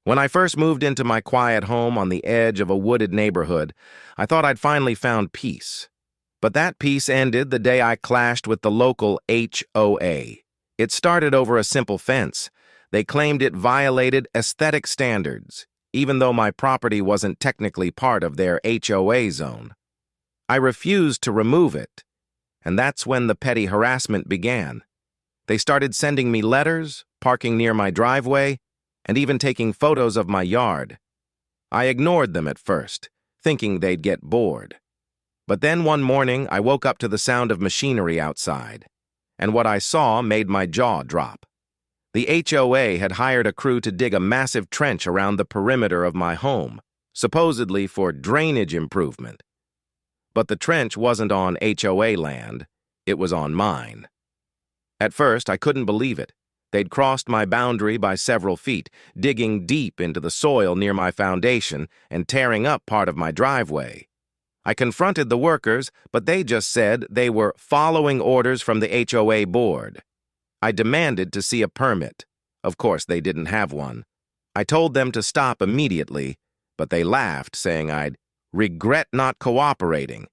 When I first moved into my quiet home on the edge of a wooded neighborhood, I thought I'd finally found peace. But that peace ended the day I clashed with the local HOA. It started over a simple fence. They claimed it violated aesthetic standards, even though my property wasn't technically part of their HOA zone. I refused to remove it, and that's when the petty harassment began. They started sending me letters, parking near my driveway, and even taking photos of my yard. I ignored them at first, thinking they'd get bored. But then one morning, I woke up to the sound of machinery outside, and what I saw made my jaw drop. The HOA had hired a crew to dig a massive trench around the perimeter of my home, supposedly for drainage improvement. But the trench wasn't on HOA land, it was on mine. At first, I couldn't believe it. They'd crossed my boundary by several feet, digging deep into the soil near my foundation and tearing up part of my driveway. I confronted the workers, but they just said they were following orders from the HOA board. I demanded to see a permit. Of course, they didn't have one. I told them to stop immediately, but they laughed, saying I'd regret not cooperating.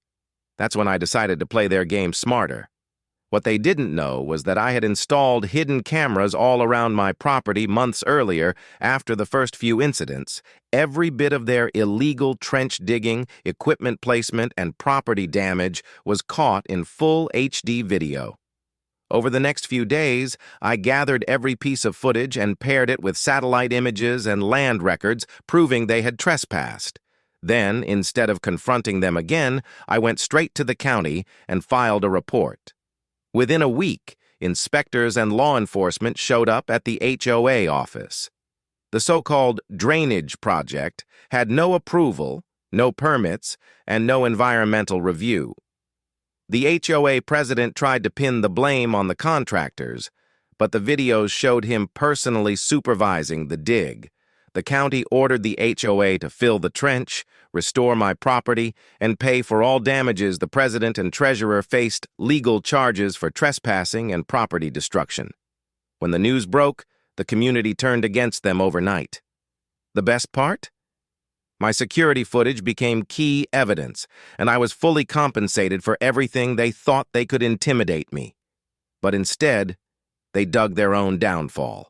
That's when I decided to play their game smarter. What they didn't know was that I had installed hidden cameras all around my property months earlier after the first few incidents. Every bit of their illegal trench digging, equipment placement, and property damage was caught in full HD video. Over the next few days, I gathered every piece of footage and paired it with satellite images and land records proving they had trespassed. Then, instead of confronting them again, I went straight to the county and filed a report. Within a week, inspectors and law enforcement showed up at the HOA office. The so-called drainage project had no approval, no permits, and no environmental review. The HOA president tried to pin the blame on the contractors, but the videos showed him personally supervising the dig. The county ordered the HOA to fill the trench, restore my property, and pay for all damages. The president and treasurer faced legal charges for trespassing and property destruction. When the news broke, the community turned against them overnight. The best part? My security footage became key evidence, and I was fully compensated for everything they thought they could intimidate me. But instead, they dug their own downfall.